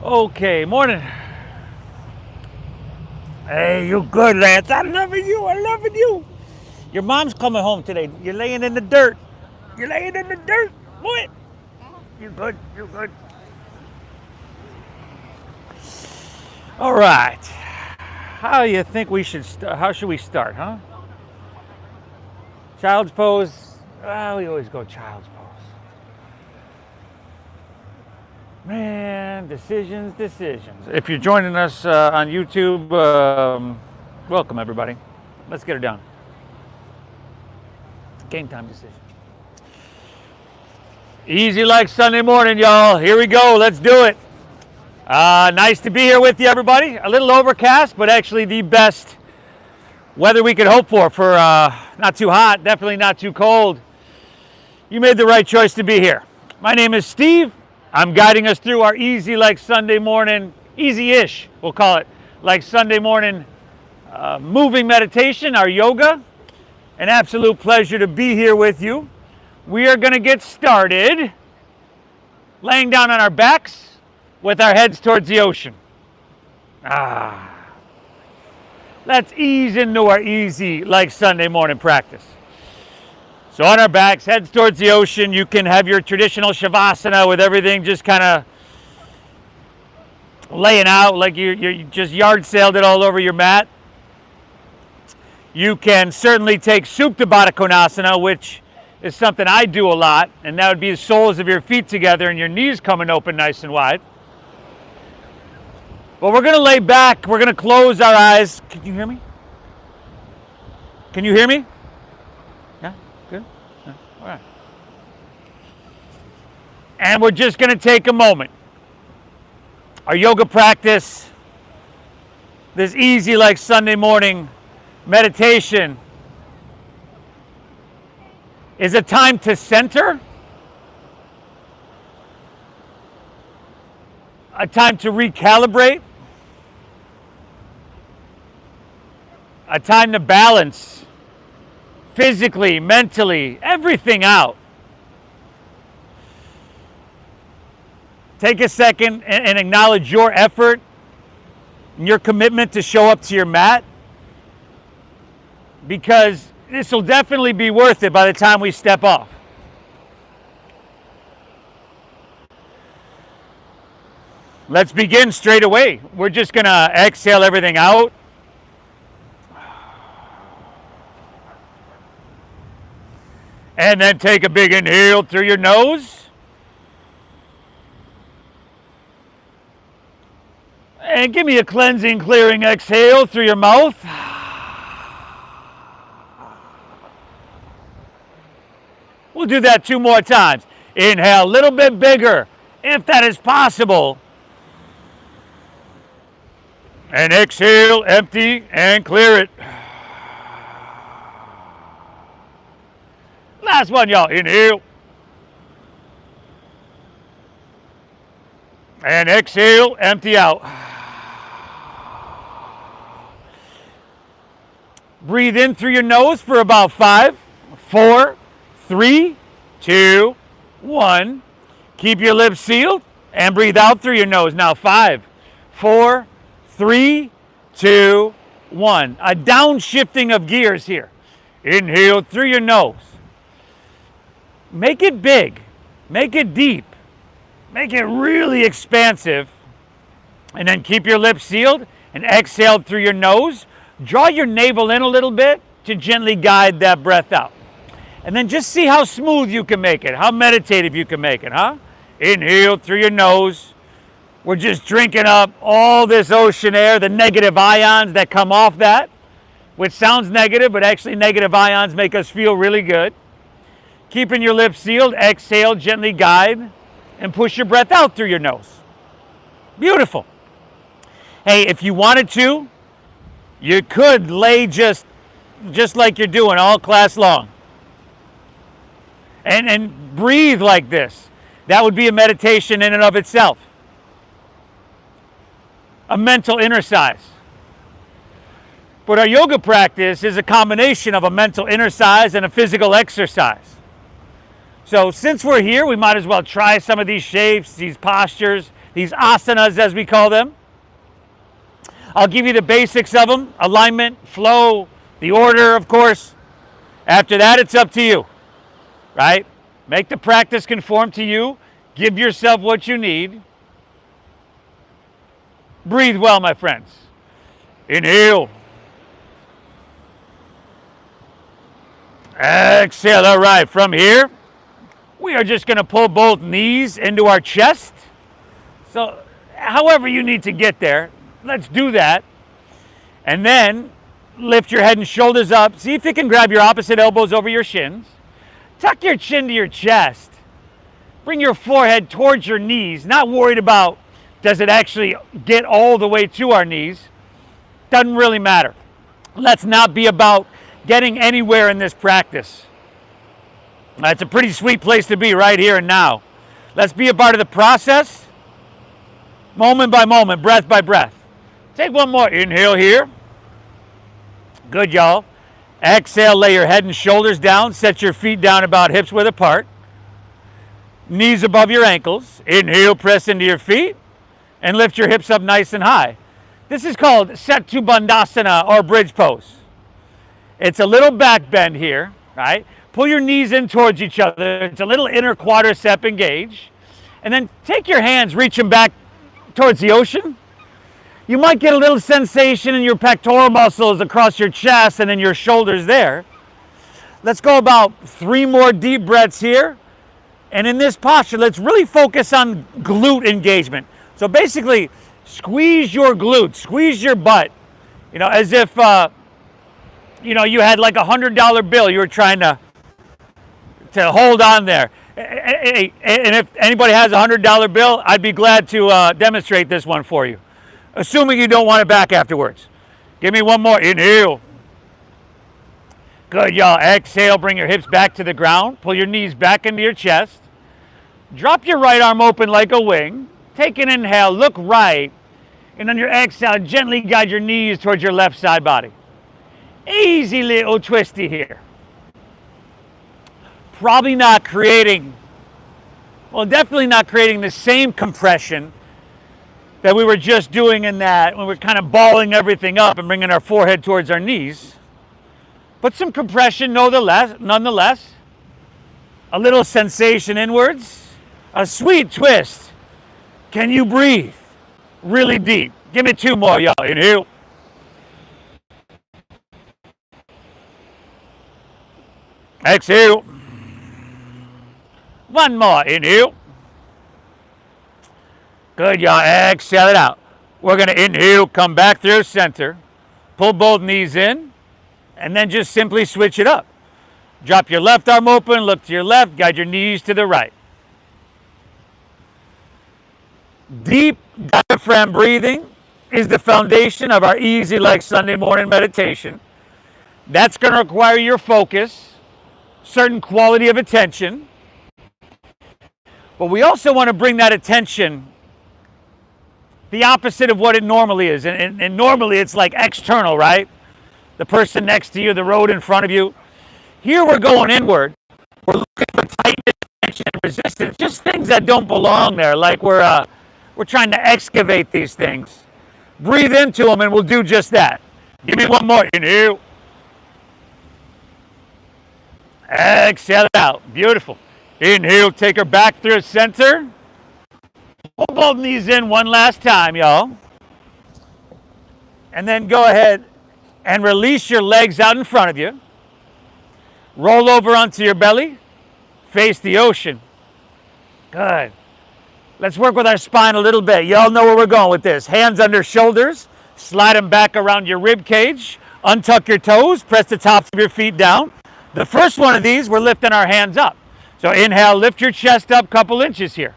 Okay, morning. Hey, you good, Lance? I'm loving you. I'm loving you. Your mom's coming home today. You're laying in the dirt. You're laying in the dirt. Boy. You good? You good? All right. How do you think we should start? How should we start, huh? Child's pose. Well, we always go child's pose. Man, decisions. If you're joining us on YouTube, welcome everybody. Let's get her done. Game time decision. Easy like Sunday morning, y'all. Here we go. Let's do it. Nice to be here with you, everybody. A little overcast, but actually the best weather we could hope for not too hot, definitely not too cold. You made the right choice to be here. My name is Steve. I'm guiding us through our easy like Sunday morning, easy-ish, we'll call it, like Sunday morning moving meditation, our yoga. An absolute pleasure to be here with you. We are going to get started laying down on our backs with our heads towards the ocean. Let's ease into our easy like Sunday morning practice. So on our backs, heads towards the ocean. You can have your traditional Shavasana with everything just kind of laying out like you just yard sailed it all over your mat. You can certainly take Supta Baddha Konasana, which is something I do a lot, and that would be the soles of your feet together and your knees coming open nice and wide. But we're going to lay back. We're going to close our eyes. Can you hear me? Can you hear me? Yeah? Good? Yeah. All right. And we're just going to take a moment. Our yoga practice, this easy like Sunday morning meditation, is a time to center, a time to recalibrate, a time to balance physically, mentally, everything out. Take a second and acknowledge your effort and your commitment to show up to your mat, because this will definitely be worth it by the time we step off. Let's begin straight away. We're just going to exhale everything out. And then take a big inhale through your nose. And give me a cleansing, clearing exhale through your mouth. We'll do that 2 more times. Inhale a little bit bigger, if that is possible. And exhale, empty, and clear it. Last one, y'all. Inhale. And exhale, empty out. Breathe in through your nose for about 5, 4, 3, 2, 1. Keep your lips sealed and breathe out through your nose. Now 5, 4, 3, 2, 1. A downshifting of gears here. Inhale through your nose. Make it big. Make it deep. Make it really expansive. And then keep your lips sealed and exhale through your nose. Draw your navel in a little bit to gently guide that breath out. And then just see how smooth you can make it, how meditative you can make it, huh? Inhale through your nose. We're just drinking up all this ocean air, the negative ions that come off that, which sounds negative, but actually negative ions make us feel really good. Keeping your lips sealed, exhale, gently guide, and push your breath out through your nose. Beautiful. Hey, if you wanted to, you could lay just like you're doing all class long. And breathe like this. That would be a meditation in and of itself. A mental exercise. But our yoga practice is a combination of a mental exercise and a physical exercise. So since we're here, we might as well try some of these shapes, these postures, these asanas as we call them. I'll give you the basics of them, alignment, flow, the order, of course. After that, it's up to you, right? Make the practice conform to you. Give yourself what you need. Breathe well, my friends. Inhale. Exhale. All right, from here, we are just going to pull both knees into our chest. So, however you need to get there, let's do that. And then lift your head and shoulders up. See if you can grab your opposite elbows over your shins. Tuck your chin to your chest. Bring your forehead towards your knees. Not worried about does it actually get all the way to our knees. Doesn't really matter. Let's not be about getting anywhere in this practice. That's a pretty sweet place to be right here and now. Let's be a part of the process, moment by moment, breath by breath. Take one more inhale here. Good, y'all. Exhale, lay your head and shoulders down. Set your feet down about hips width apart. Knees above your ankles. Inhale, press into your feet and lift your hips up nice and high. This is called Setu Bandhasana or bridge pose. It's a little back bend here, right? Pull your knees in towards each other. It's a little inner quadricep engage. And then take your hands, reach them back towards the ocean. You might get a little sensation in your pectoral muscles across your chest and in your shoulders there. Let's go about 3 more deep breaths here. And in this posture, let's really focus on glute engagement. So basically, squeeze your glutes, squeeze your butt, as if, you had like $100 bill you were trying to hold on there. And if anybody has a $100 bill, I'd be glad to demonstrate this one for you, assuming you don't want it back afterwards. Give me one more. Inhale. Good, y'all. Exhale. Bring your hips back to the ground. Pull your knees back into your chest. Drop your right arm open like a wing. Take an inhale. Look right. And on your exhale, gently guide your knees towards your left side body. Easy little twisty here. Probably not creating, definitely not creating the same compression that we were just doing in that when we're kind of balling everything up and bringing our forehead towards our knees. But some compression nonetheless. A little sensation inwards. A sweet twist. Can you breathe? Really deep. Give me 2 more, y'all. Inhale. Exhale. 1 more. Inhale. Good, y'all. Exhale it out. We're going to inhale, come back through center, pull both knees in, and then just simply switch it up. Drop your left arm open, look to your left, guide your knees to the right. Deep diaphragm breathing is the foundation of our easy like Sunday morning meditation. That's going to require your focus, certain quality of attention. But we also want to bring that attention the opposite of what it normally is. And normally it's like external, right? The person next to you, the road in front of you. Here we're going inward. We're looking for tightness, tension, and resistance. Just things that don't belong there. Like we're trying to excavate these things. Breathe into them and we'll do just that. Give me 1 more. Inhale. Exhale it out. Beautiful. Inhale, take her back through center. Pull both knees in 1 last time, y'all. And then go ahead and release your legs out in front of you. Roll over onto your belly. Face the ocean. Good. Let's work with our spine a little bit. Y'all know where we're going with this. Hands under shoulders. Slide them back around your rib cage. Untuck your toes. Press the tops of your feet down. The first one of these, we're lifting our hands up. So inhale, lift your chest up a couple inches here.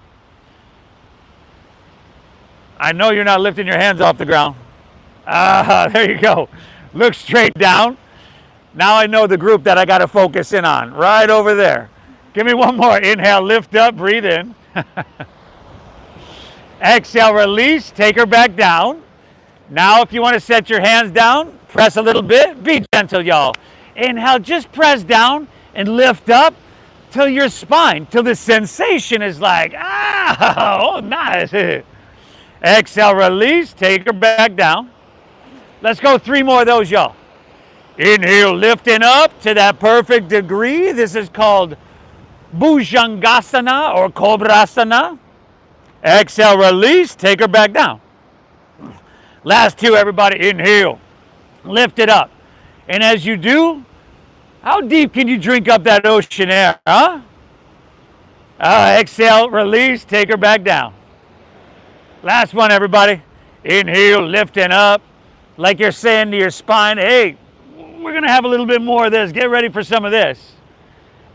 I know you're not lifting your hands off the ground. There you go. Look straight down. Now I know the group that I got to focus in on. Right over there. Give me 1 more. Inhale, lift up, breathe in. Exhale, release, take her back down. Now if you want to set your hands down, press a little bit. Be gentle, y'all. Inhale, just press down and lift up till your spine, till the sensation is like, oh, nice. Exhale, release, take her back down. Let's go 3 more of those, y'all. Inhale, lifting up to that perfect degree. This is called Bhujangasana or Cobrasana. Exhale, release, take her back down. Last 2, everybody. Inhale, lift it up. And as you do, how deep can you drink up that ocean air, huh? Exhale, release, take her back down. Last one, everybody. Inhale, lifting up, like you're saying to your spine, hey, we're going to have a little bit more of this. Get ready for some of this.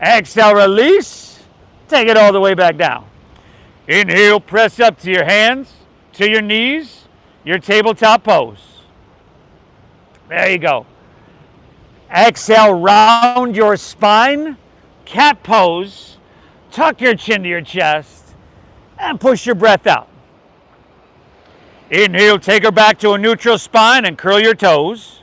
Exhale, release, take it all the way back down. Inhale, press up to your hands, to your knees, your tabletop pose. There you go. Exhale, round your spine, cat pose, tuck your chin to your chest, and push your breath out. Inhale, take her back to a neutral spine and curl your toes.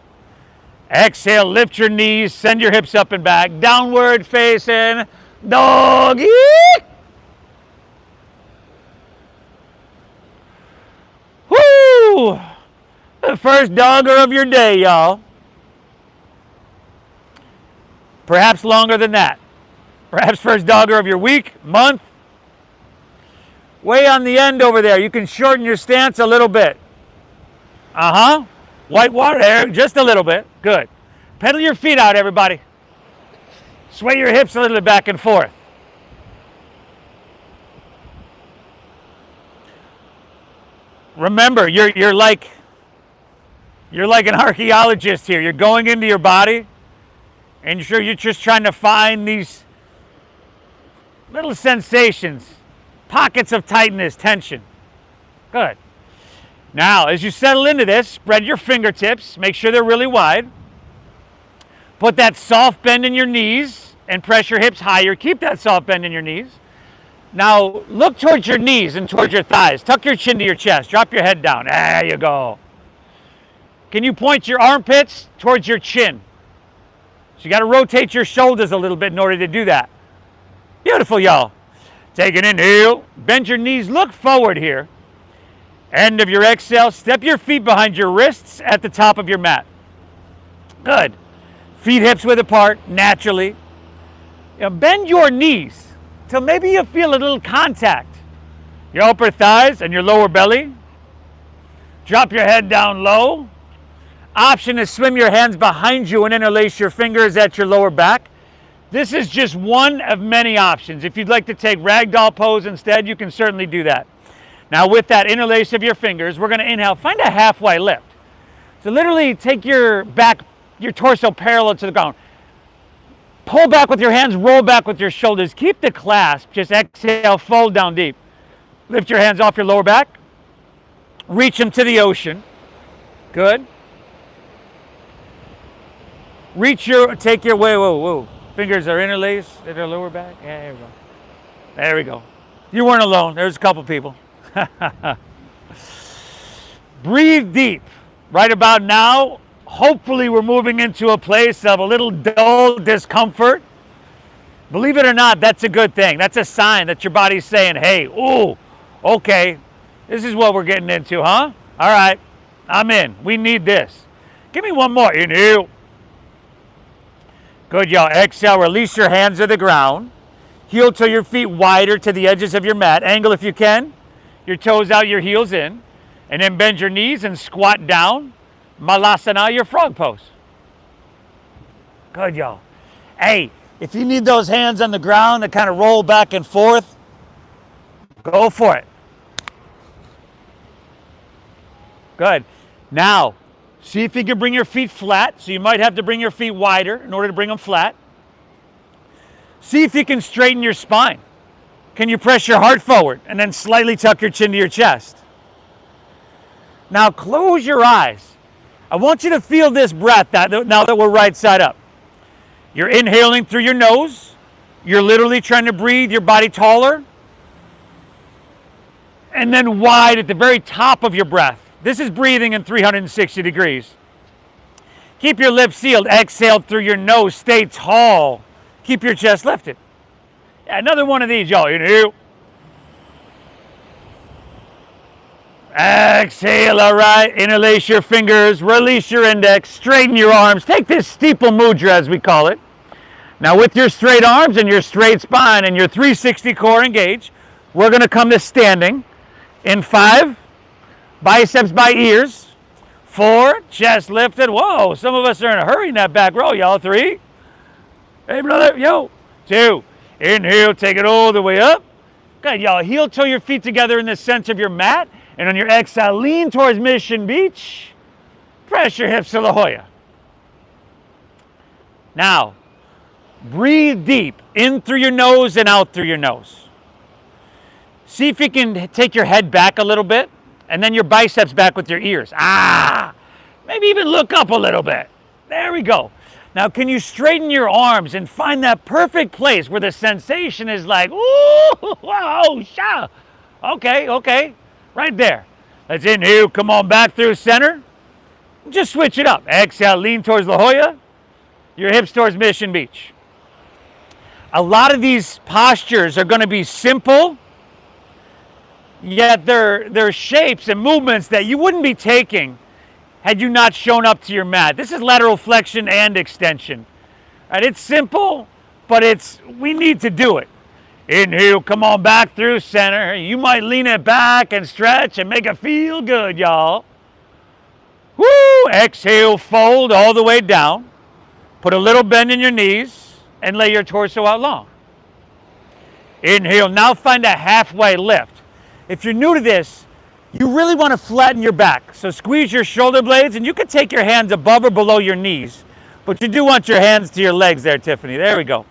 Exhale, lift your knees, send your hips up and back, downward facing doggy. Woo! The first dogger of your day, y'all. Perhaps longer than that. Perhaps first dogger of your week, month. Way on the end over there. You can shorten your stance a little bit. White water there, just a little bit. Good. Pedal your feet out, everybody. Sway your hips a little bit back and forth. Remember, you're like an archaeologist here. You're going into your body, and you're just trying to find these little sensations, pockets of tightness, tension. Good. Now, as you settle into this, spread your fingertips. Make sure they're really wide. Put that soft bend in your knees and press your hips higher. Keep that soft bend in your knees. Now, look towards your knees and towards your thighs. Tuck your chin to your chest. Drop your head down. There you go. Can you point your armpits towards your chin? So you got to rotate your shoulders a little bit in order to do that. Beautiful, y'all. Take an inhale. Bend your knees. Look forward here. End of your exhale, step your feet behind your wrists at the top of your mat. Good. Feet hips width apart, naturally. Bend your knees till maybe you feel a little contact. Your upper thighs and your lower belly. Drop your head down low. Option is swim your hands behind you and interlace your fingers at your lower back. This is just one of many options. If you'd like to take ragdoll pose instead, you can certainly do that. Now with that interlace of your fingers, we're going to inhale. Find a halfway lift. So literally take your torso parallel to the ground. Pull back with your hands, roll back with your shoulders. Keep the clasp. Just exhale, fold down deep. Lift your hands off your lower back. Reach them to the ocean. Good. Take your, whoa. Fingers are interlaced at your lower back. Yeah, there we go. There we go. You weren't alone. There's a couple people. Breathe deep. Right about now, hopefully we're moving into a place of a little dull discomfort. Believe it or not, that's a good thing. That's a sign that your body's saying, hey, ooh, okay, this is what we're getting into, huh? All right, I'm in. We need this. Give me one more. Inhale. Good, y'all. Exhale, release your hands to the ground. Heel till your feet wider to the edges of your mat. Angle if you can. Your toes out, your heels in. And then bend your knees and squat down. Malasana, your frog pose. Good, y'all. Hey, if you need those hands on the ground to kind of roll back and forth, go for it. Good. Now, see if you can bring your feet flat. So you might have to bring your feet wider in order to bring them flat. See if you can straighten your spine. Can you press your heart forward and then slightly tuck your chin to your chest? Now close your eyes. I want you to feel this breath now that we're right side up. You're inhaling through your nose. You're literally trying to breathe your body taller. And then wide at the very top of your breath. This is breathing in 360 degrees. Keep your lips sealed. Exhale through your nose. Stay tall. Keep your chest lifted. Another one of these, y'all. Inhale. Exhale, all right. Interlace your fingers, release your index, straighten your arms. Take this steeple mudra, as we call it. Now, with your straight arms and your straight spine and your 360 core engaged, we're going to come to standing in 5, biceps by ears. 4, chest lifted. Whoa, some of us are in a hurry in that back row, y'all. 3. Hey, brother, yo. 2. Inhale, take it all the way up. Good, y'all. Heel toe your feet together in the center of your mat. And on your exhale, lean towards Mission Beach. Press your hips to La Jolla. Now, breathe deep, in through your nose and out through your nose. See if you can take your head back a little bit, and then your biceps back with your ears. Maybe even look up a little bit. There we go. Now, can you straighten your arms and find that perfect place where the sensation is like, ooh, wow, sha. Okay, right there. Let's inhale, come on back through center. Just switch it up. Exhale, lean towards La Jolla, your hips towards Mission Beach. A lot of these postures are going to be simple, yet they're shapes and movements that you wouldn't be taking had you not shown up to your mat. This is lateral flexion and extension. Right? It's simple, but we need to do it. Inhale, come on back through center. You might lean it back and stretch and make it feel good, y'all. Woo! Exhale, fold all the way down. Put a little bend in your knees and lay your torso out long. Inhale, now find a halfway lift. If you're new to this, you really want to flatten your back. So squeeze your shoulder blades, and you can take your hands above or below your knees. But you do want your hands to your legs there, Tiffany. There we go.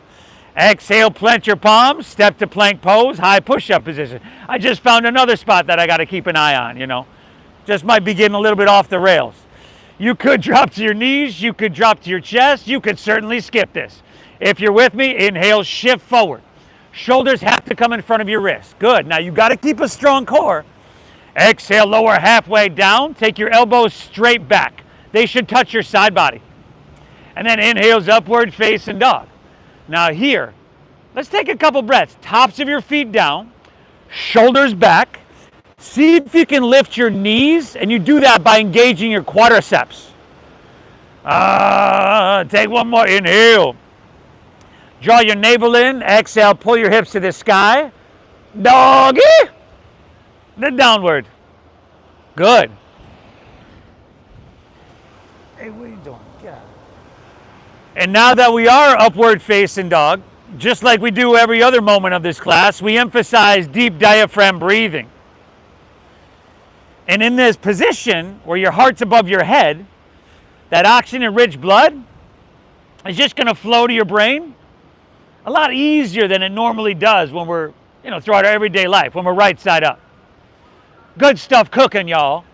Exhale, plant your palms, step to plank pose, high push-up position. I just found another spot that I got to keep an eye on, you know. Just might be getting a little bit off the rails. You could drop to your knees, you could drop to your chest, you could certainly skip this. If you're with me, inhale, shift forward. Shoulders have to come in front of your wrists. Good. Now you got to keep a strong core. Exhale, lower halfway down. Take your elbows straight back. They should touch your side body. And then inhales, upward facing dog. Now here, let's take a couple breaths. Tops of your feet down, shoulders back. See if you can lift your knees, and you do that by engaging your quadriceps. Take one more. Inhale. Draw your navel in. Exhale, pull your hips to the sky. Doggy. Then downward. Good. Hey, what are you doing? Yeah. And now that we are upward facing dog, just like we do every other moment of this class, we emphasize deep diaphragm breathing. And in this position where your heart's above your head, that oxygen-rich blood is just going to flow to your brain a lot easier than it normally does when we're, throughout our everyday life, when we're right side up. Good stuff cooking, y'all.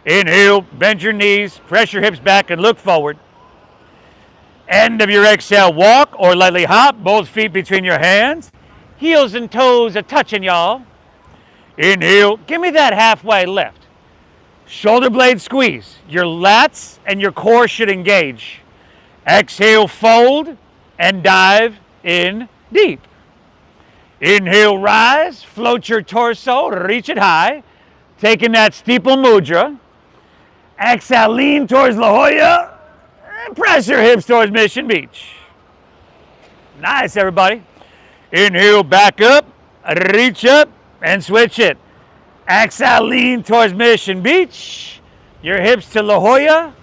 Inhale, bend your knees, press your hips back and look forward. End of your exhale, walk or lightly hop, both feet between your hands. Heels and toes are touching, y'all. Inhale, give me that halfway lift. Shoulder blade squeeze. Your lats and your core should engage. Exhale, fold and dive in deep. Inhale, rise, float your torso, reach it high. Taking that steeple mudra. Exhale, lean towards La Jolla. And press your hips towards Mission Beach. Nice, everybody. Inhale, back up, reach up, and switch it. Exhale, lean towards Mission Beach. Your hips to La Jolla.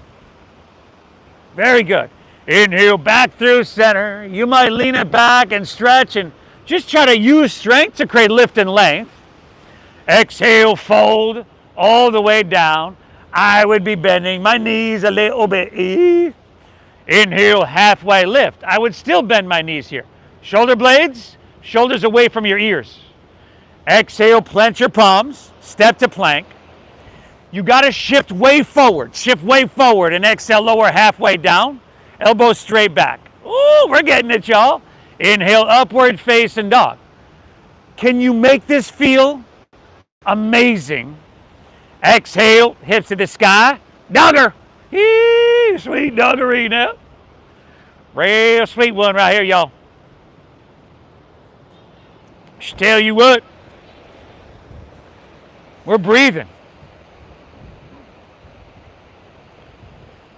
Very good. Inhale, back through center. You might lean it back and stretch and just try to use strength to create lift and length. Exhale, fold all the way down. I would be bending my knees a little bit. Inhale, halfway lift. I would still bend my knees here. Shoulder blades, shoulders away from your ears. Exhale, plant your palms, step to plank. You got to shift way forward, and exhale, lower halfway down. Elbows straight back. Ooh, we're getting it, y'all. Inhale, upward facing dog. Can you make this feel amazing? Exhale, hips to the sky. Dogger. Eee, sweet doggery now. Real sweet one right here, y'all. Just tell you what. We're breathing.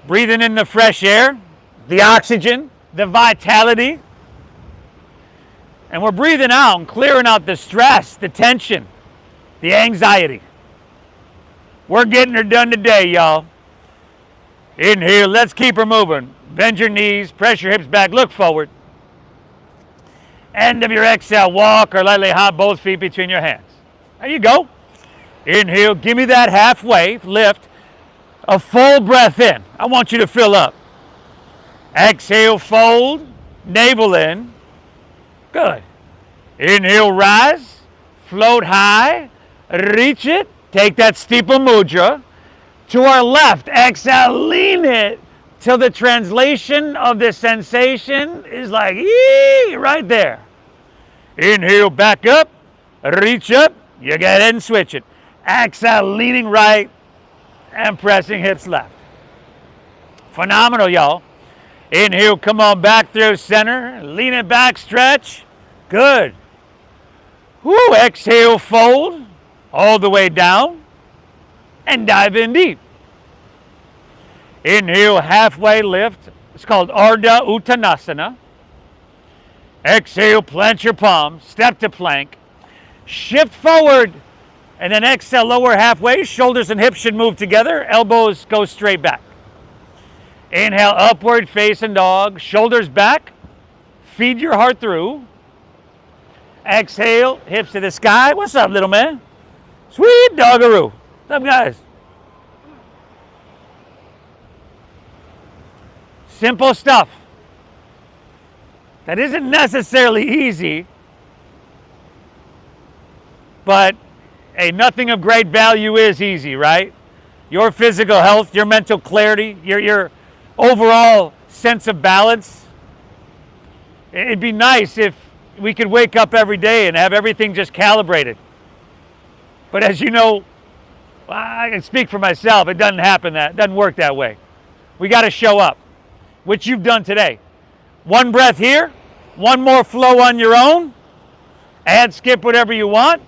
Breathing in the fresh air, the oxygen, the vitality. And we're breathing out and clearing out the stress, the tension, the anxiety. We're getting her done today, y'all. Inhale, let's keep her moving. Bend your knees, press your hips back, look forward. End of your exhale, walk or lightly hop both feet between your hands. There you go. Inhale, give me that halfway lift. A full breath in. I want you to fill up. Exhale, fold, navel in. Good. Inhale, rise, float high, reach it. Take that steeple mudra. To our left, exhale, lean it till the translation of the sensation is like, yee, right there. Inhale, back up, reach up. You go ahead and switch it. Exhale, leaning right and pressing hips left. Phenomenal, y'all. Inhale, come on back through center. Lean it back, stretch. Good. Woo, exhale, fold all the way down and dive in deep. Inhale, halfway lift. It's called Ardha Uttanasana. Exhale, plant your palms, step to plank. Shift forward, and then exhale, lower halfway. Shoulders and hips should move together. Elbows go straight back. Inhale, upward facing dog. Shoulders back. Feed your heart through. Exhale, hips to the sky. What's up, little man? Sweet doggaroo. What's up, guys? Simple stuff. That isn't necessarily easy, but hey, nothing of great value is easy, right? Your physical health, your mental clarity, your overall sense of balance. It'd be nice if we could wake up every day and have everything just calibrated. But as you know, I can speak for myself, it doesn't work that way. We got to show up, which you've done today. One breath here, one more flow on your own, add, skip whatever you want.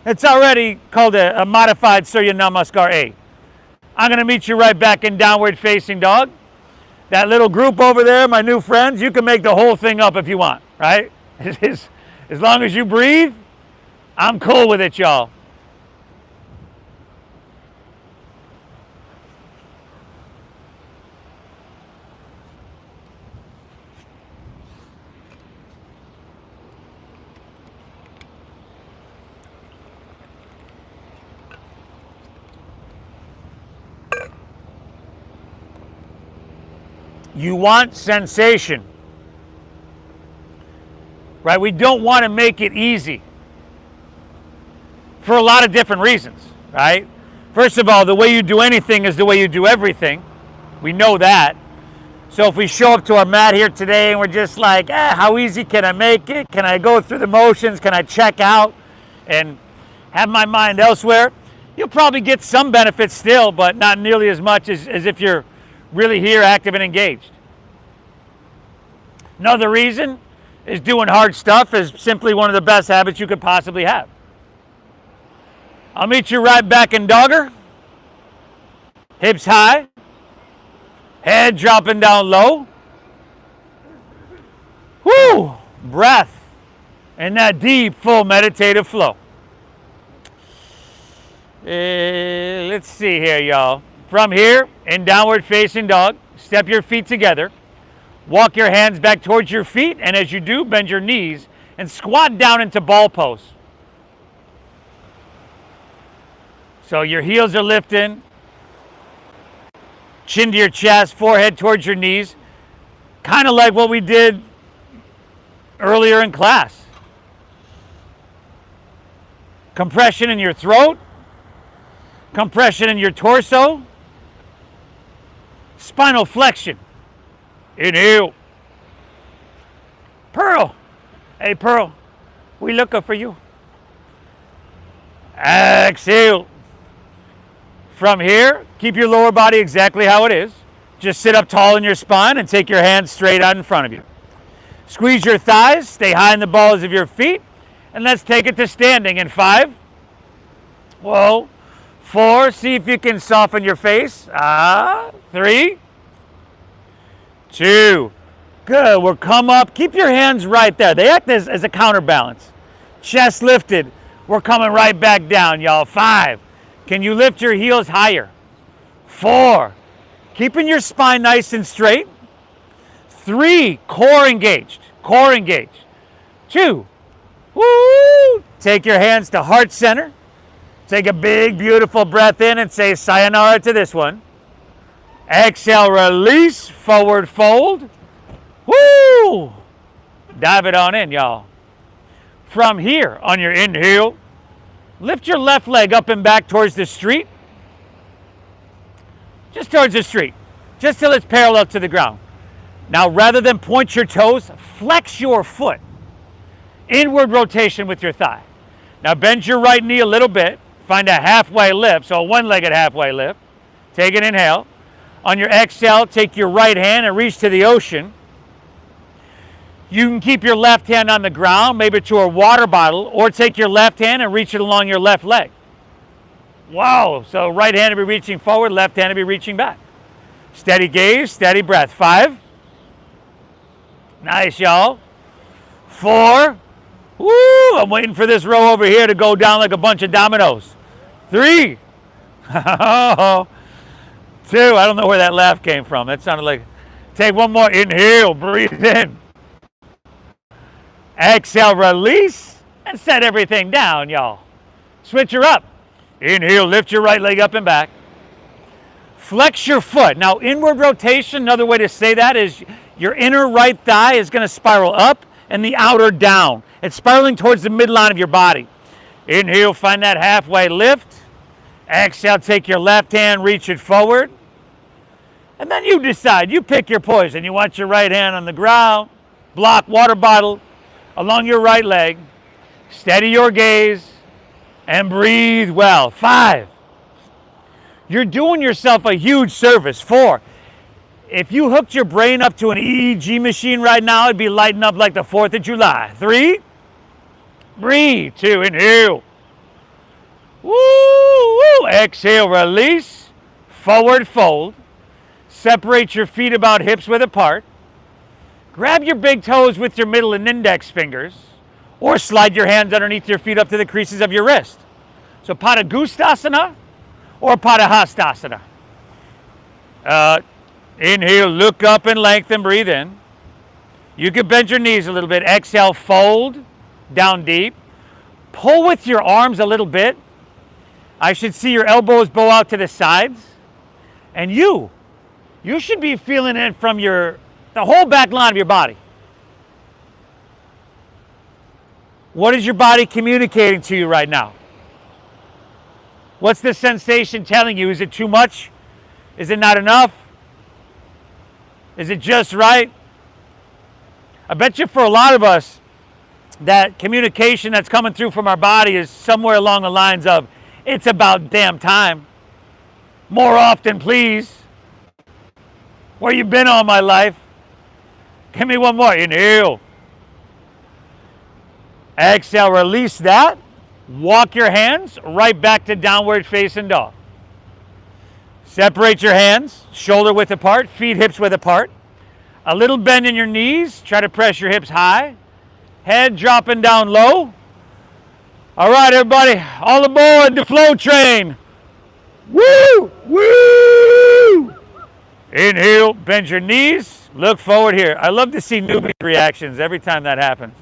It's already called a modified Surya Namaskar A. I'm going to meet you right back in downward facing dog. That little group over there, my new friends, you can make the whole thing up if you want, right? As long as you breathe, I'm cool with it, y'all. You want sensation, right? We don't want to make it easy for a lot of different reasons, right? First of all, the way you do anything is the way you do everything. We know that. So if we show up to our mat here today and we're just like, how easy can I make it? Can I go through the motions? Can I check out and have my mind elsewhere? You'll probably get some benefits still, but not nearly as much as if you're really here, active and engaged. Another reason is doing hard stuff is simply one of the best habits you could possibly have. I'll meet you right back in dogger. Hips high. Head dropping down low. Whoo! Breath and that deep, full meditative flow. Let's see here, y'all. From here, in downward facing dog, step your feet together. Walk your hands back towards your feet, and as you do, bend your knees and squat down into ball pose. So your heels are lifting, chin to your chest, forehead towards your knees, kind of like what we did earlier in class. Compression in your throat, compression in your torso, spinal flexion. Inhale. Pearl. Hey, Pearl. We looking for you. Exhale. From here, keep your lower body exactly how it is. Just sit up tall in your spine and take your hands straight out in front of you. Squeeze your thighs. Stay high in the balls of your feet. And let's take it to standing in 5. Whoa. 4. See if you can soften your face. 3. 2. Good. We'll come up. Keep your hands right there. They act as a counterbalance. Chest lifted. We're coming right back down, y'all. 5. Can you lift your heels higher? 4. Keeping your spine nice and straight. 3. Core engaged. Core engaged. 2. Woo! Take your hands to heart center. Take a big, beautiful breath in and say sayonara to this one. Exhale, release, forward fold. Woo! Dive it on in, y'all. From here, on your inhale, lift your left leg up and back towards the street. Just towards the street. Just till it's parallel to the ground. Now, rather than point your toes, flex your foot. Inward rotation with your thigh. Now, bend your right knee a little bit. Find a halfway lift, so a one-legged halfway lift. Take an inhale. On your exhale, take your right hand and reach to the ocean. You can keep your left hand on the ground, maybe to a water bottle, or take your left hand and reach it along your left leg. Wow, so right hand to be reaching forward, left hand to be reaching back. Steady gaze, steady breath. 5. Nice, y'all. 4. Woo, I'm waiting for this row over here to go down like a bunch of dominoes. 3. 2. I don't know where that laugh came from. That sounded like, take one more. Inhale, breathe in. Exhale, release, and set everything down, y'all. Switch her up. Inhale, lift your right leg up and back. Flex your foot. Now, inward rotation, another way to say that is your inner right thigh is going to spiral up and the outer down. It's spiraling towards the midline of your body. Inhale, find that halfway lift. Exhale, take your left hand, reach it forward. And then you decide, you pick your poison. You want your right hand on the ground, block, water bottle, along your right leg. Steady your gaze and breathe well. 5. You're doing yourself a huge service. 4. If you hooked your brain up to an EEG machine right now, it'd be lighting up like the 4th of July. 3. Breathe. 2. Inhale. Woo, woo. Exhale, release. Forward fold. Separate your feet about hips width apart. Grab your big toes with your middle and index fingers, or slide your hands underneath your feet up to the creases of your wrist. So Pada Gustasana or Pada Hastasana. Inhale, look up and lengthen, breathe in. You can bend your knees a little bit. Exhale, fold down deep. Pull with your arms a little bit. I should see your elbows bow out to the sides. And you should be feeling it from the whole back line of your body. What is your body communicating to you right now? What's the sensation telling you? Is it too much? Is it not enough? Is it just right? I bet you for a lot of us, that communication that's coming through from our body is somewhere along the lines of, it's about damn time. More often, please. Where you been all my life? Give me one more. Inhale. Exhale, release that. Walk your hands right back to downward facing dog. Separate your hands, shoulder width apart, feet hips width apart. A little bend in your knees. Try to press your hips high. Head dropping down low. All right, everybody, all aboard the flow train. Woo! Woo! Inhale, bend your knees, look forward here. I love to see newbie reactions every time that happens.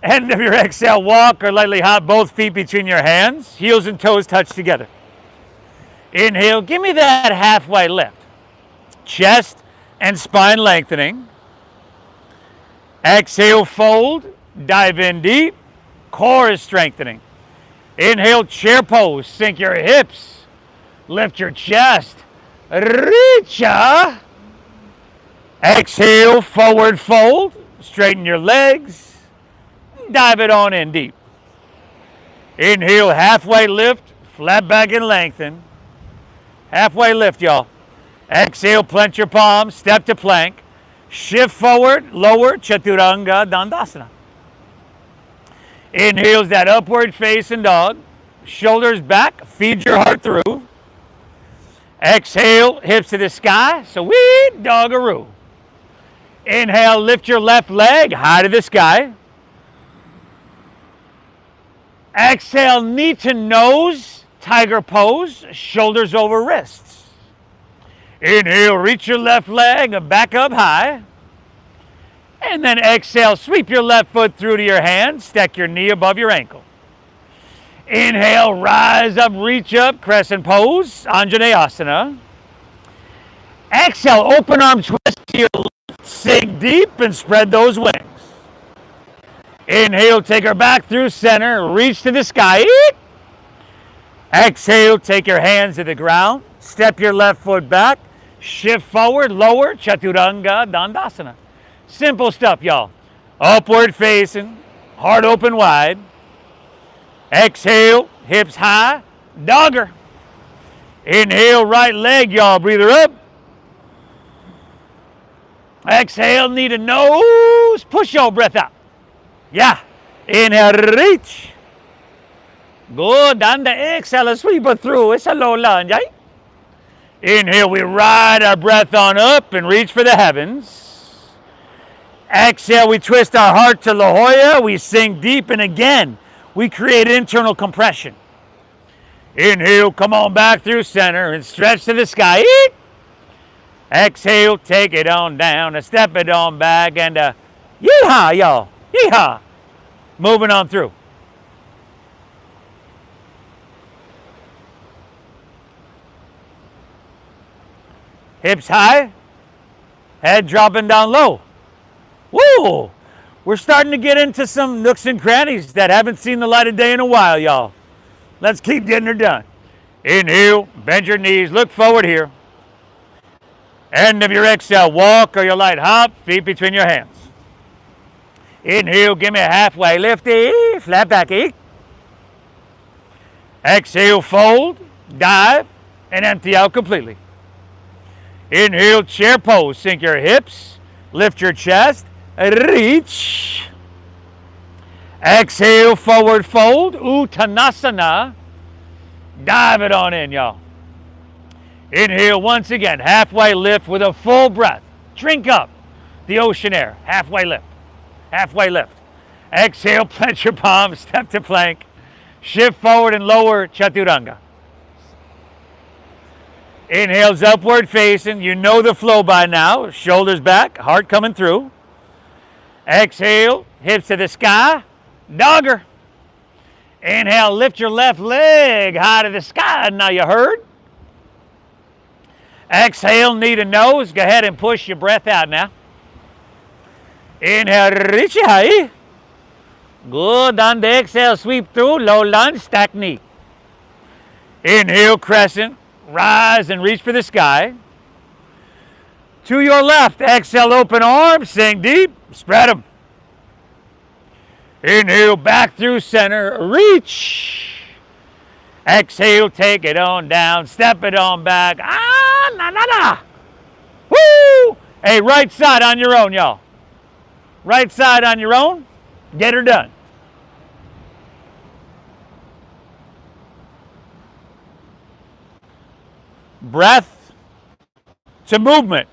End of your exhale, walk or lightly hop both feet between your hands. Heels and toes touch together. Inhale, give me that halfway lift. Chest and spine lengthening. Exhale, fold, dive in deep. Core is strengthening. Inhale, chair pose, sink your hips. Lift your chest. Richa. Exhale, forward fold. Straighten your legs. Dive it on in deep. Inhale, halfway lift. Flat back and lengthen. Halfway lift, y'all. Exhale, plant your palms. Step to plank. Shift forward, lower, Chaturanga Dandasana. Inhales that upward facing dog. Shoulders back, feed your heart through. Exhale, hips to the sky, sweet doggaroo. Inhale, lift your left leg high to the sky. Exhale, knee to nose, tiger pose, shoulders over wrists. Inhale, reach your left leg back up high. And then exhale, sweep your left foot through to your hand, stack your knee above your ankle. Inhale, rise up, reach up, crescent pose, Anjaneyasana. Exhale, open arm twist to your left, sink deep and spread those wings. Inhale, take her back through center, reach to the sky. Exhale, take your hands to the ground, step your left foot back, shift forward, lower, Chaturanga Dandasana. Simple stuff, y'all. Upward facing, heart open wide. Exhale, hips high, dogger. Inhale, right leg, y'all, breathe her up. Exhale, knee to nose, push your breath out. Yeah. Inhale, reach. Good. And the exhale, sweep it through. It's a low lunge, right? Inhale, we ride our breath on up and reach for the heavens. Exhale, we twist our heart to La Jolla. We sink deep, and again, we create internal compression. Inhale, come on back through center and stretch to the sky. Exhale, take it on down and step it on back and yeehaw, y'all. Yeehaw. Moving on through. Hips high, head dropping down low. Woo! We're starting to get into some nooks and crannies that haven't seen the light of day in a while, y'all. Let's keep getting her done. Inhale, bend your knees, look forward here. End of your exhale, walk or your light hop, feet between your hands. Inhale, give me a halfway lifty, flat back. Exhale, fold, dive, and empty out completely. Inhale, chair pose, sink your hips, lift your chest, reach. Exhale, forward fold, Uttanasana. Dive it on in, y'all. Inhale once again, halfway lift with a full breath. Drink up the ocean air, halfway lift. Halfway lift. Exhale, plant your palms, step to plank. Shift forward and lower, Chaturanga. Inhale's upward facing. You know the flow by now. Shoulders back, heart coming through. Exhale, hips to the sky, dogger. Inhale, lift your left leg high to the sky. Now you heard. Exhale, knee to nose. Go ahead and push your breath out now. Inhale, reach high. Good. On the exhale, sweep through, low lunge, stack knee. Inhale, crescent, rise and reach for the sky. To your left, exhale, open arms, sink deep, spread them. Inhale, back through center, reach. Exhale, take it on down, step it on back. Ah, na, na, na. Woo! Hey, right side on your own, y'all. Right side on your own, get her done. Breath to movement.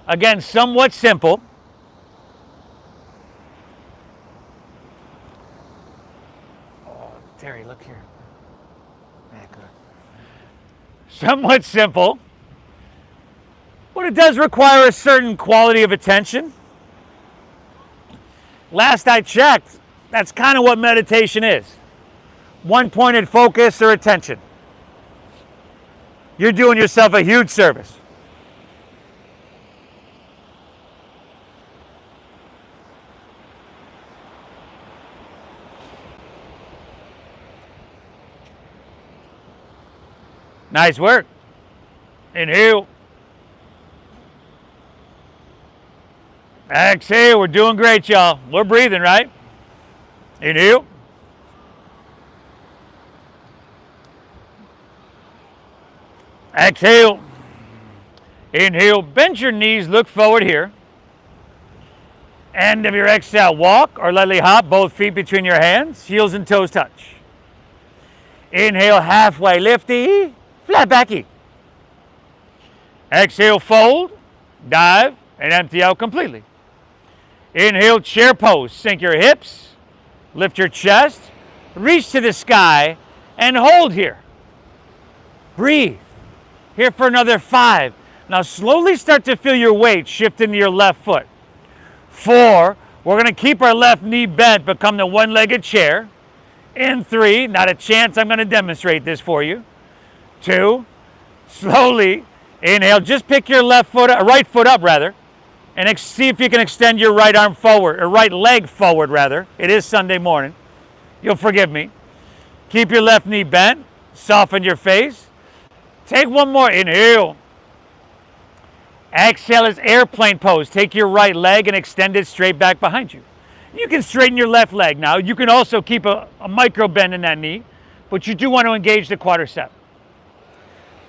Again, somewhat simple. Oh, Terry, look here. Somewhat simple. But it does require a certain quality of attention. Last I checked, that's kind of what meditation is. One-pointed focus or attention. You're doing yourself a huge service. Nice work. Inhale. Exhale. We're doing great, y'all. We're breathing, right? Inhale. Exhale. Inhale. Bend your knees. Look forward here. End of your exhale. Walk or lightly hop. Both feet between your hands. Heels and toes touch. Inhale. Halfway lifty. Flat backy. Exhale, fold, dive, and empty out completely. Inhale, chair pose. Sink your hips, lift your chest, reach to the sky, and hold here. Breathe. Here for another 5. Now slowly start to feel your weight shift into your left foot. 4, we're going to keep our left knee bent, become the one-legged chair. In 3, not a chance I'm going to demonstrate this for you. 2, slowly inhale, just pick your right foot up rather, and see if you can extend your right arm forward, or right leg forward rather. It is Sunday morning. You'll forgive me. Keep your left knee bent, soften your face. Take one more, inhale. Exhale is airplane pose. Take your right leg and extend it straight back behind you. You can straighten your left leg now. You can also keep a micro bend in that knee, but you do want to engage the quadricep.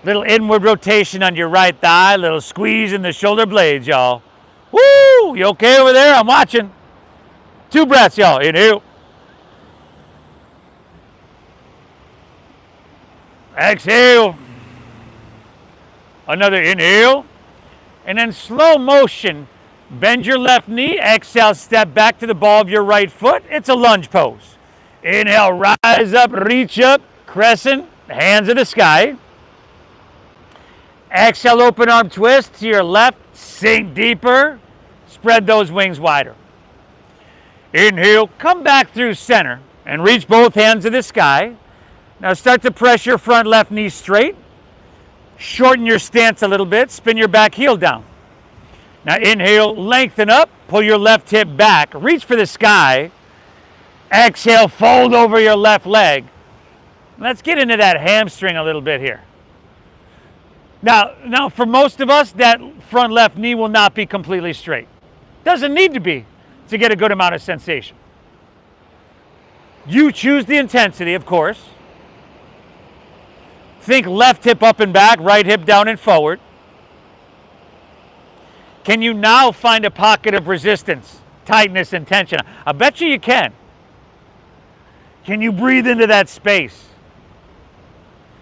Little inward rotation on your right thigh, little squeeze in the shoulder blades, y'all. Woo! You okay over there? I'm watching. 2 breaths, y'all. Inhale. Exhale. Another inhale. And then slow motion, bend your left knee. Exhale, step back to the ball of your right foot. It's a lunge pose. Inhale, rise up, reach up, crescent, hands in the sky. Exhale, open arm twist to your left, sink deeper, spread those wings wider. Inhale, come back through center and reach both hands to the sky. Now start to press your front left knee straight. Shorten your stance a little bit, spin your back heel down. Now inhale, lengthen up, pull your left hip back, reach for the sky. Exhale, fold over your left leg. Let's get into that hamstring a little bit here. Now for most of us, that front left knee will not be completely straight. Doesn't need to be to get a good amount of sensation. You choose the intensity, of course. Think left hip up and back, right hip down and forward. Can you now find a pocket of resistance, tightness, and tension? I bet you can. Can you breathe into that space?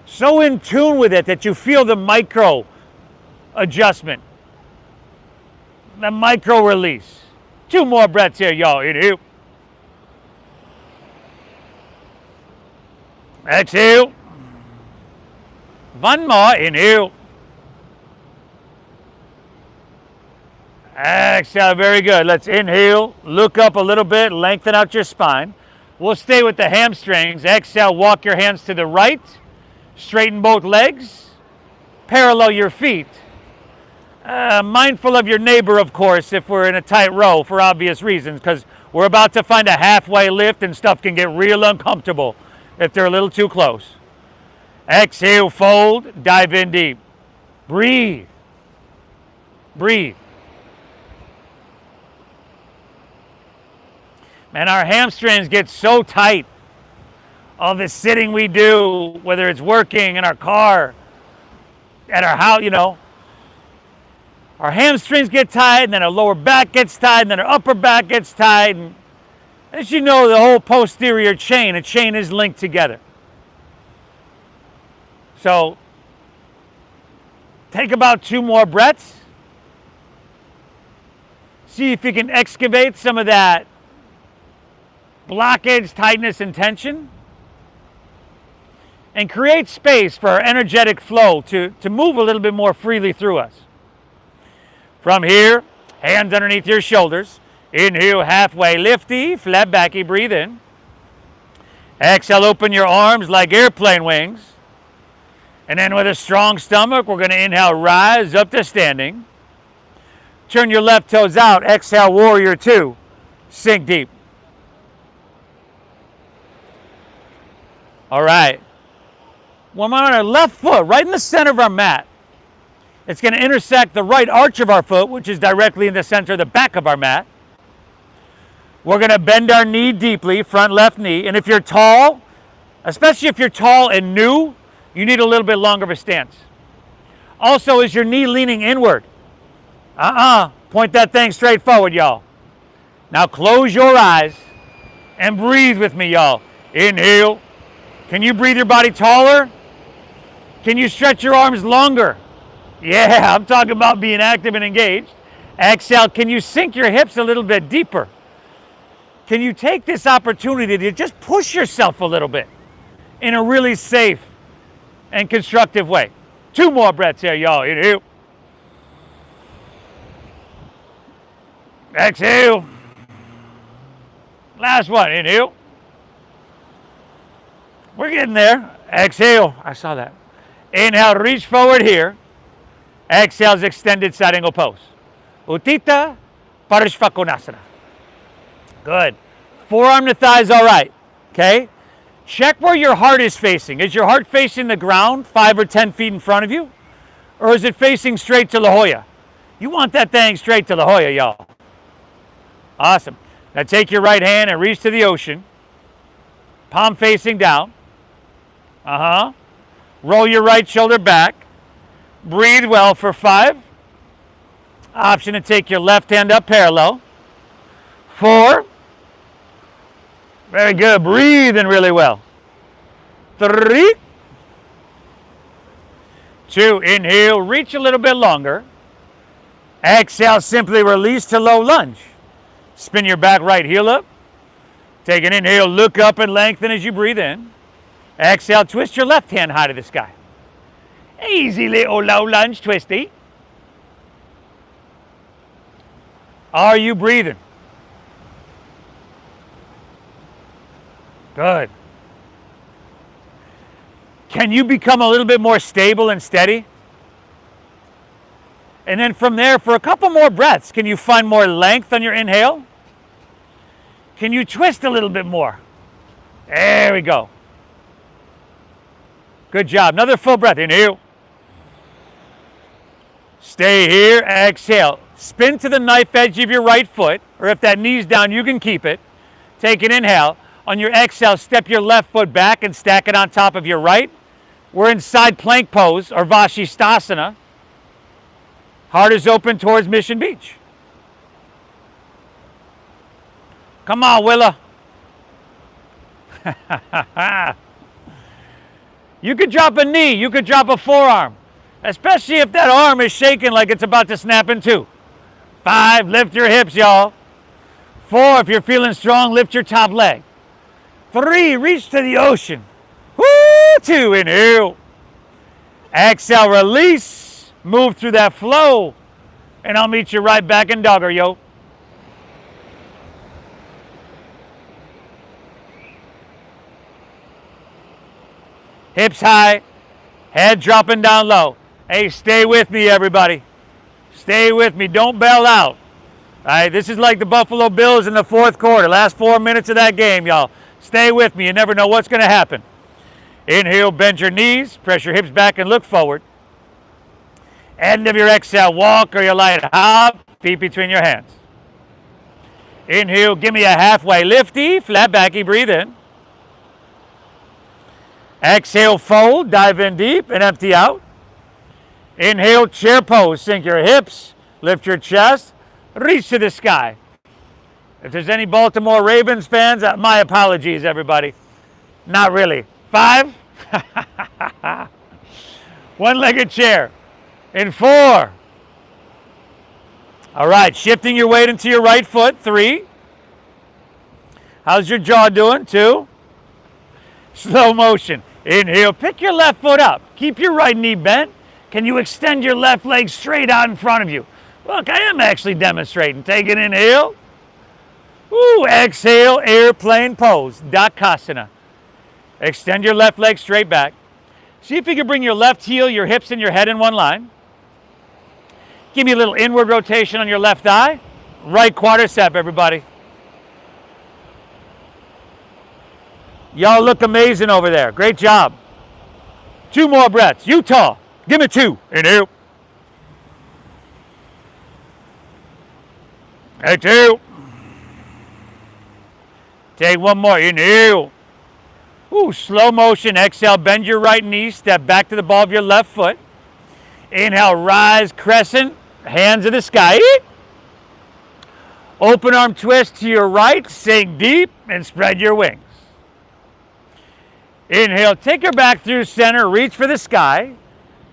So in tune with it that you feel the micro adjustment, the micro release. 2 more breaths here, y'all. Inhale. Exhale. 1 more, inhale. Exhale, very good. Let's inhale, look up a little bit, lengthen out your spine. We'll stay with the hamstrings. Exhale, walk your hands to the right, straighten both legs, parallel your feet. Mindful of your neighbor, of course, if we're in a tight row for obvious reasons, because we're about to find a halfway lift and stuff can get real uncomfortable if they're a little too close. Exhale, fold, dive in deep. Breathe. Breathe. Man, our hamstrings get so tight. All the sitting we do, whether it's working in our car, at our house, our hamstrings get tight, and then our lower back gets tight, and then our upper back gets tight. And as you know, the whole posterior chain, a chain is linked together. So take about 2 more breaths. See if you can excavate some of that blockage, tightness, and tension. And create space for our energetic flow to move a little bit more freely through us. From here, hands underneath your shoulders. Inhale, halfway lifty, flat backy, breathe in. Exhale, open your arms like airplane wings. And then with a strong stomach, we're going to inhale, rise up to standing. Turn your left toes out. Exhale, warrior 2. Sink deep. All right. When we're on our left foot, right in the center of our mat, it's going to intersect the right arch of our foot, which is directly in the center of the back of our mat. We're going to bend our knee deeply, front left knee. And if you're tall, especially if you're tall and new, you need a little bit longer of a stance. Also, is your knee leaning inward? Point that thing straight forward, y'all. Now close your eyes and breathe with me, y'all. Inhale. Can you breathe your body taller? Can you stretch your arms longer? Yeah, I'm talking about being active and engaged. Exhale, can you sink your hips a little bit deeper? Can you take this opportunity to just push yourself a little bit in a really safe and constructive way? 2 more breaths here, y'all. Inhale. Exhale. Last one. Inhale. We're getting there. Exhale. I saw that. Inhale, reach forward here. Exhale's extended side angle pose. Utthita Parishvakonasana. Good. Forearm to thighs, all right. Okay? Check where your heart is facing. Is your heart facing the ground 5 or 10 feet in front of you? Or is it facing straight to La Jolla? You want that thing straight to La Jolla, y'all. Awesome. Now take your right hand and reach to the ocean. Palm facing down. Roll your right shoulder back. Breathe well for 5. Option to take your left hand up parallel. 4. Very good. Breathing really well. 3. 2. Inhale. Reach a little bit longer. Exhale. Simply release to low lunge. Spin your back right heel up. Take an inhale. Look up and lengthen as you breathe in. Exhale. Twist your left hand high to the sky. Easy little low lunge twisty. Are you breathing? Good. Can you become a little bit more stable and steady? And then from there, for a couple more breaths, can you find more length on your inhale? Can you twist a little bit more? There we go. Good job. Another full breath. Inhale. Stay here. Exhale. Spin to the knife edge of your right foot, or if that knee's down, you can keep it. Take an inhale. On your exhale, step your left foot back and stack it on top of your right. We're in side plank pose, or Vashisthasana. Heart is open towards Mission Beach. Come on, Willa. You could drop a knee. You could drop a forearm, especially if that arm is shaking like it's about to snap in two. 5, lift your hips, y'all. 4, if you're feeling strong, lift your top leg. 3, reach to the ocean. Woo! 2, inhale. Exhale, release. Move through that flow. And I'll meet you right back in dogger, yo. Hips high, head dropping down low. Hey, stay with me, everybody. Stay with me. Don't bail out. All right, this is like the Buffalo Bills in the 4th quarter. Last 4 minutes of that game, y'all. Stay with me. You never know what's going to happen. Inhale, bend your knees. Press your hips back and look forward. End of your exhale, walk or your light hop. Feet between your hands. Inhale, give me a halfway lifty. Flat backy, breathe in. Exhale, fold. Dive in deep and empty out. Inhale, chair pose. Sink your hips. Lift your chest. Reach to the sky. If there's any Baltimore Ravens fans, my apologies, everybody. Not really. 5. One-legged chair. In 4. All right, shifting your weight into your right foot. 3. How's your jaw doing? 2. Slow motion. Inhale, pick your left foot up. Keep your right knee bent. Can you extend your left leg straight out in front of you? Look, I am actually demonstrating. Take an inhale. Ooh, exhale, airplane pose, Dakasana. Extend your left leg straight back. See if you can bring your left heel, your hips, and your head in one line. Give me a little inward rotation on your left thigh. Right quadricep, everybody. Y'all look amazing over there. Great job. 2 more breaths. Utah, give me 2. Inhale. Exhale. Take 1 more. Inhale. Ooh, slow motion. Exhale, bend your right knee. Step back to the ball of your left foot. Inhale, rise, crescent. Hands in the sky. Open arm twist to your right. Sink deep and spread your wings. Inhale, take your back through center. Reach for the sky.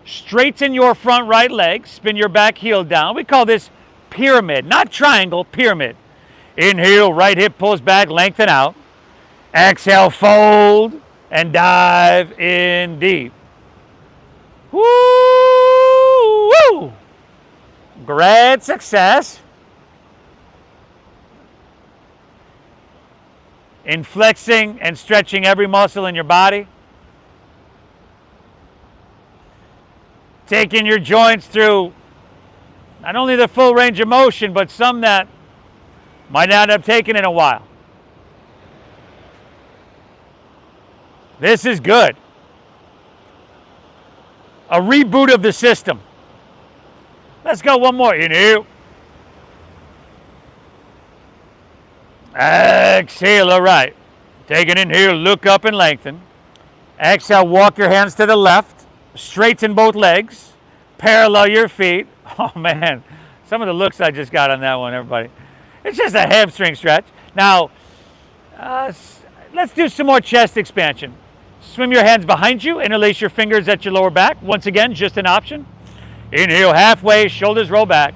Straighten your front right leg. Spin your back heel down. We call this pyramid, not triangle, pyramid. Inhale, right hip pulls back, lengthen out. Exhale, fold and dive in deep. Woo! Woo! Great success. In flexing and stretching every muscle in your body. Taking your joints through not only the full range of motion, but some that might not have taken in a while. This is good. A reboot of the system. Let's go one more. Inhale. Exhale, all right. Take an inhale, look up and lengthen. Exhale, walk your hands to the left. Straighten both legs. Parallel your feet. Oh man, some of the looks I just got on that one, everybody. It's just a hamstring stretch. Now, let's do some more chest expansion. Swim your hands behind you, interlace your fingers at your lower back. Once again, just an option. Inhale halfway, shoulders roll back.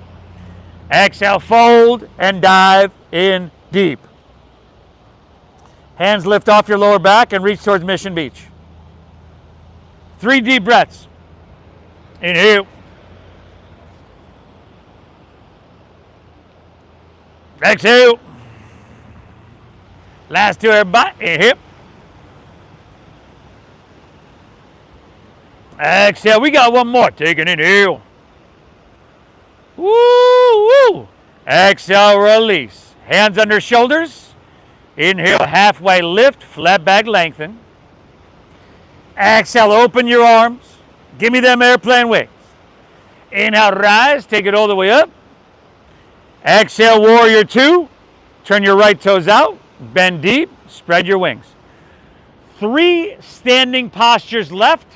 Exhale, fold and dive in deep. Hands lift off your lower back and reach towards Mission Beach. 3 deep breaths. Inhale. Exhale. Last 2, everybody. Inhale. Exhale. We got one more. Take an inhale. Woo, woo. Exhale, release. Hands under shoulders. Inhale, halfway lift, flat back lengthen. Exhale, open your arms. Give me them airplane wings. Inhale, rise, take it all the way up. Exhale, warrior 2. Turn your right toes out, bend deep, spread your wings. 3 standing postures left.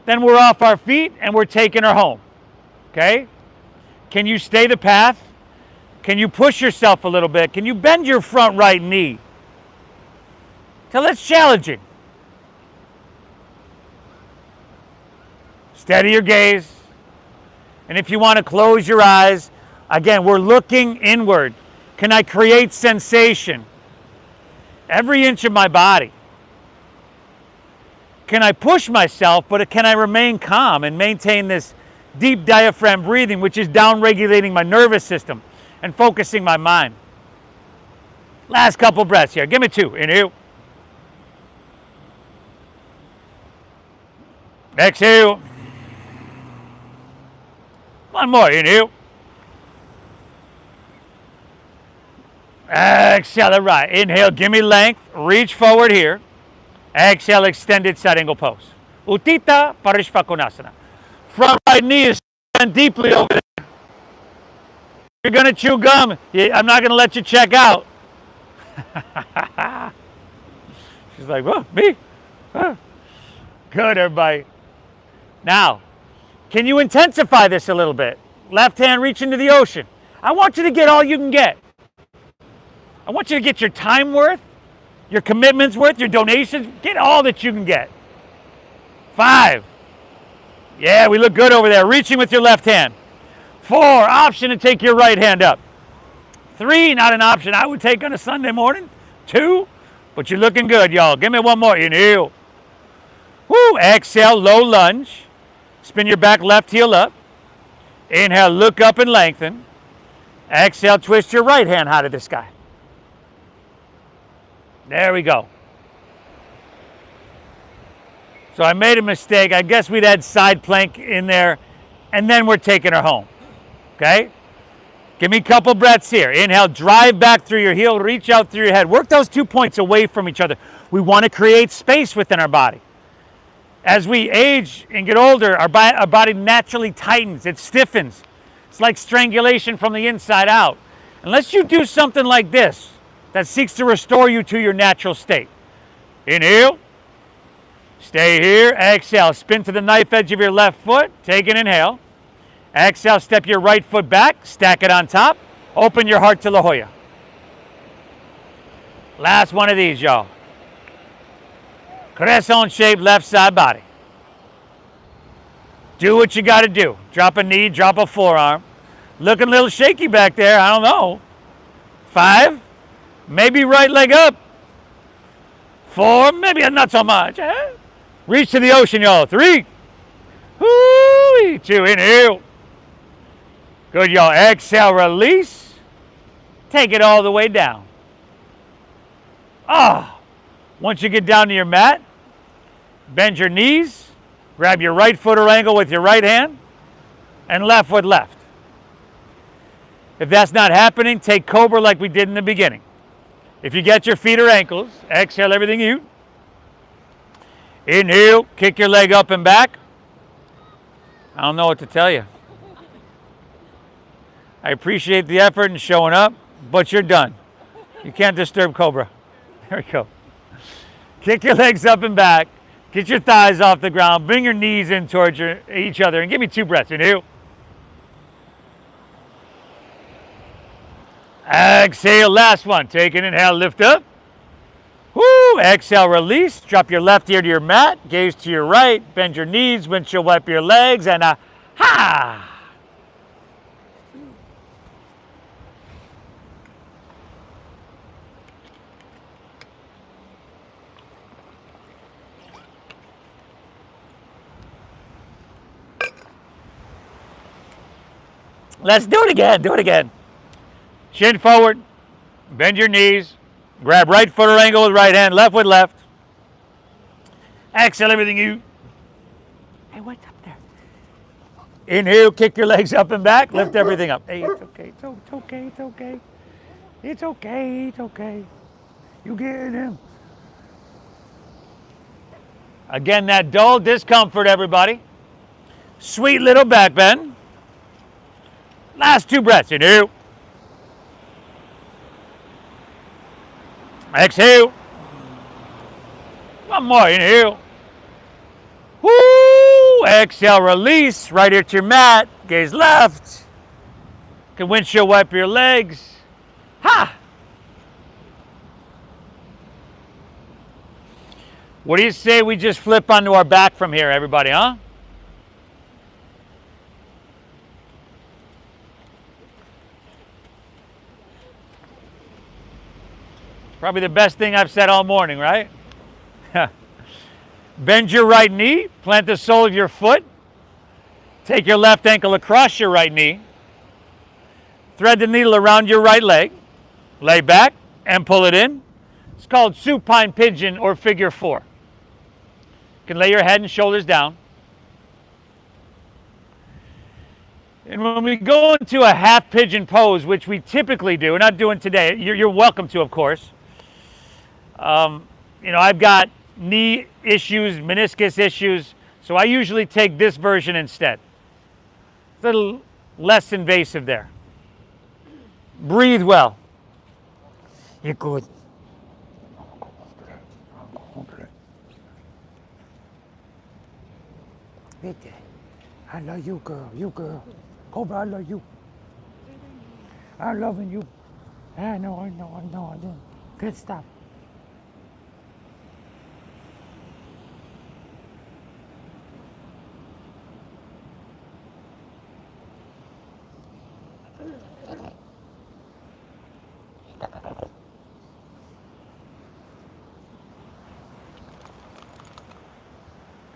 Then we're off our feet and we're taking her home. Okay? Can you stay the path? Can you push yourself a little bit? Can you bend your front right knee? Till it's challenging. Steady your gaze. And if you want to close your eyes, again, we're looking inward. Can I create sensation? Every inch of my body. Can I push myself, but can I remain calm and maintain this deep diaphragm breathing, which is down-regulating my nervous system and focusing my mind? Last couple breaths here. Give me 2. Inhale. Exhale. One more. Inhale. Exhale. All right. Inhale. Give me length. Reach forward here. Exhale. Extended side angle pose. Utthita Parishvakonasana. Front right knee is bent deeply over there. You're going to chew gum. I'm not going to let you check out. She's like, whoa, me? Huh. Good, everybody. Now, can you intensify this a little bit? Left hand reach into the ocean. I want you to get all you can get. I want you to get your time worth, your commitments worth, your donations. Get all that you can get. 5. Yeah, we look good over there. Reaching with your left hand. 4, option to take your right hand up. 3, not an option I would take on a Sunday morning. 2, but you're looking good, y'all. Give me one more. Inhale. Woo, exhale, low lunge. Spin your back left heel up. Inhale, look up and lengthen. Exhale, twist your right hand high to the sky. There we go. So I made a mistake. I guess we'd add side plank in there, and then we're taking her home. Okay? Give me a couple breaths here. Inhale, drive back through your heel, reach out through your head. Work those 2 points away from each other. We want to create space within our body. As we age and get older, our body naturally tightens. It stiffens. It's like strangulation from the inside out. Unless you do something like this that seeks to restore you to your natural state. Inhale. Stay here. Exhale. Spin to the knife edge of your left foot. Take an inhale. Exhale. Step your right foot back. Stack it on top. Open your heart to La Jolla. Last one of these, y'all. Crescent shape left side body. Do what you got to do. Drop a knee, drop a forearm. Looking a little shaky back there. I don't know. 5, maybe right leg up. 4, maybe not so much. Reach to the ocean, y'all. 3, whoo, 2, inhale. Good, y'all. Exhale, release. Take it all the way down. Once you get down to your mat, bend your knees, grab your right foot or ankle with your right hand, and left foot left. If that's not happening, take Cobra like we did in the beginning. If you get your feet or ankles, exhale everything out. Inhale, kick your leg up and back. I don't know what to tell you. I appreciate the effort and showing up, but you're done. You can't disturb Cobra. There we go. Kick your legs up and back. Get your thighs off the ground. Bring your knees in towards each other. And give me 2 breaths. Inhale. Exhale, last one. Take an inhale, lift up. Woo! Exhale, release. Drop your left ear to your mat. Gaze to your right. Bend your knees. Windshield wipe your legs. And ha! Let's do it again. Do it again. Shin forward. Bend your knees. Grab right foot or ankle with right hand. Left with left. Exhale everything you. Hey, what's up there? Inhale. Kick your legs up and back. Lift everything up. Hey, it's okay. It's okay. It's okay. It's okay. It's okay. You get him. Again, that dull discomfort, everybody. Sweet little back bend. Last 2 breaths. Inhale. Exhale. One more. Inhale. Woo! Exhale. Release. Right here to your mat. Gaze left. Can windshield wipe your legs. Ha! What do you say we just flip onto our back from here, everybody, huh? Probably the best thing I've said all morning, right? Bend your right knee, plant the sole of your foot, take your left ankle across your right knee, thread the needle around your right leg, lay back and pull it in. It's called supine pigeon or figure 4. You can lay your head and shoulders down. And when we go into a half pigeon pose, which we typically do, we're not doing today, you're welcome to, of course. I've got knee issues, meniscus issues, so I usually take this version instead. It's a little less invasive there. Breathe well. You're good. I love you, girl. You, girl. Cobra, I love you. I'm loving you. I know. I do. Good stuff.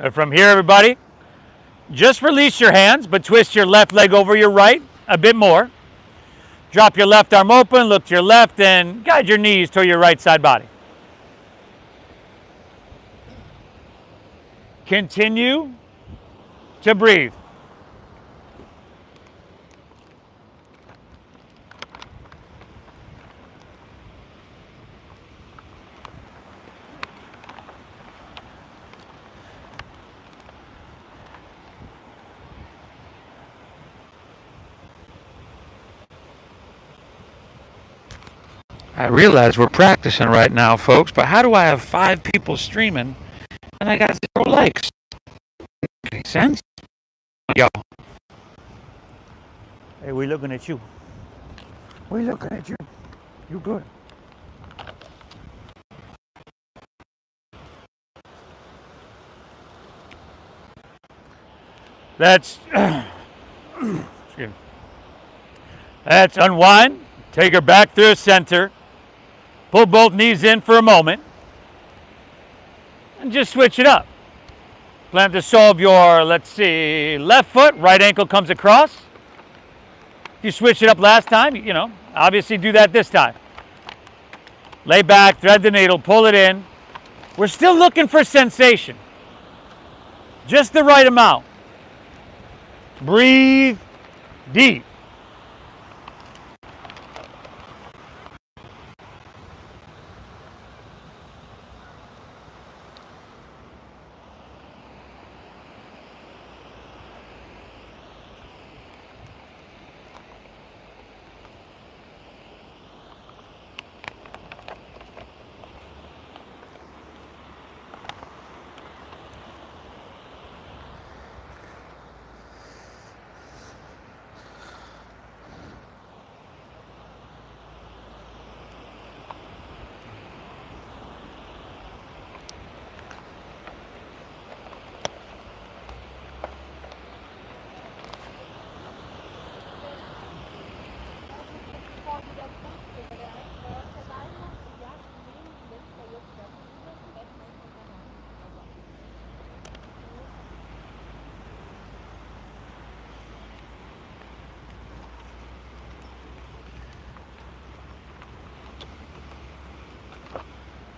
And from here, everybody, just release your hands, but twist your left leg over your right a bit more. Drop your left arm open, look to your left, and guide your knees toward your right side body. Continue to breathe. I realize we're practicing right now, folks, but how do I have 5 people streaming and I got 0 likes? Make sense? Yo. Hey, we looking at you. We looking at you. You good. Let's, let's unwind. Take her back through the center. Pull both knees in for a moment. And just switch it up. Plant the sole of your, let's see, left foot. Right ankle comes across. If you switched it up last time, you know, obviously do that this time. Lay back, thread the needle, pull it in. We're still looking for sensation. Just the right amount. Breathe deep.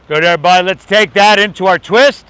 Good, everybody. Let's take that into our twist.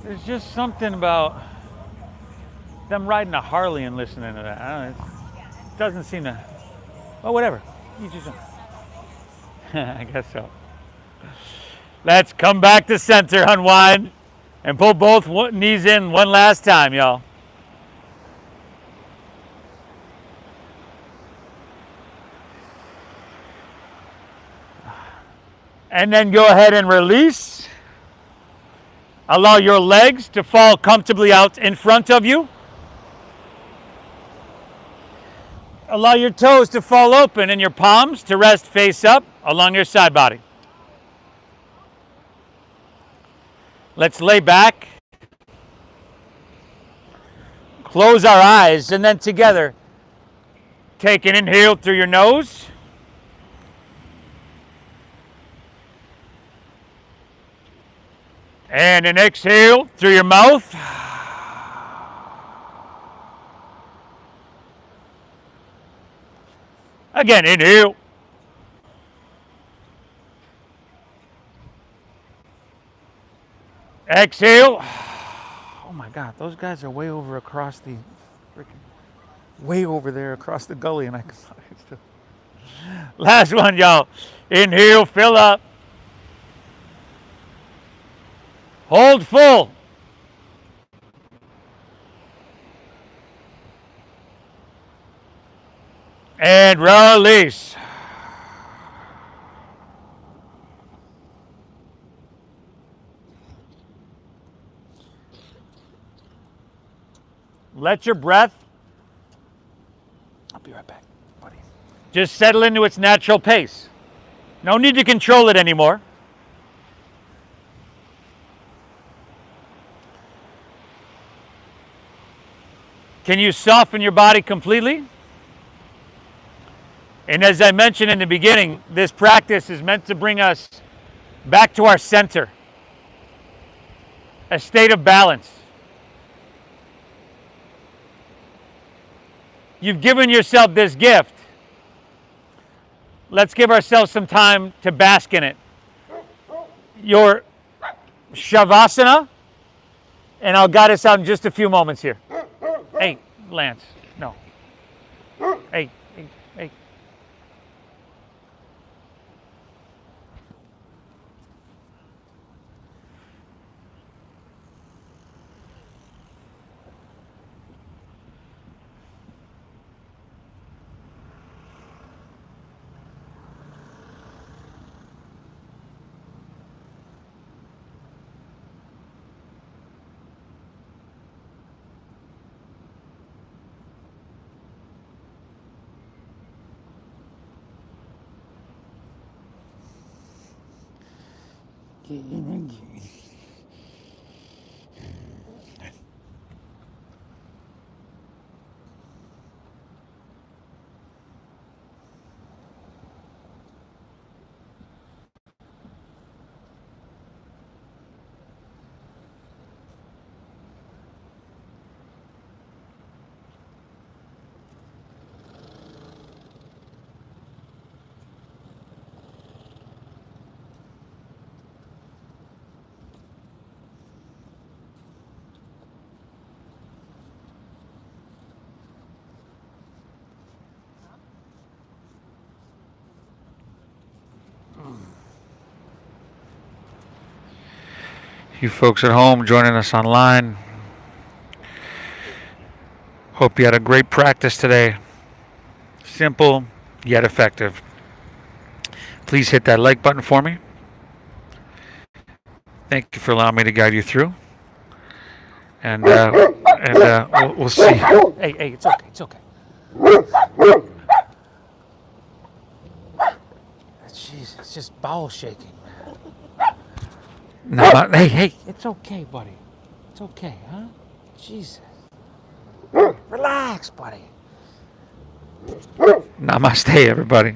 There's just something about them riding a Harley and listening to that. I don't know, it doesn't seem to. Well, whatever. You just. I guess so. Let's come back to center, unwind, and pull both knees in one last time, y'all. And then go ahead and release. Allow your legs to fall comfortably out in front of you. Allow your toes to fall open and your palms to rest face up along your side body. Let's lay back. Close our eyes, and then together, take an inhale through your nose. And an exhale through your mouth. Again, inhale. Exhale. Oh my God, those guys are way over across the way over there across the gully, and I can still. Last one, y'all. Inhale, fill up. Hold full. And release. Let your breath, I'll be right back, buddy. Just settle into its natural pace. No need to control it anymore. Can you soften your body completely? And as I mentioned in the beginning, this practice is meant to bring us back to our center, a state of balance. You've given yourself this gift. Let's give ourselves some time to bask in it. Your Shavasana, and I'll guide us out in just a few moments here. Hey, Lance, no. Hey. You folks at home joining us online, hope you had a great practice today. Simple yet effective. Please hit that like button for me. Thank you for allowing me to guide you through. And we'll see. Hey, it's okay. It's okay. Jeez, it's just bowel shaking, man. No, hey, it's okay, buddy. It's okay, huh? Jesus. Relax, buddy. Namaste, everybody.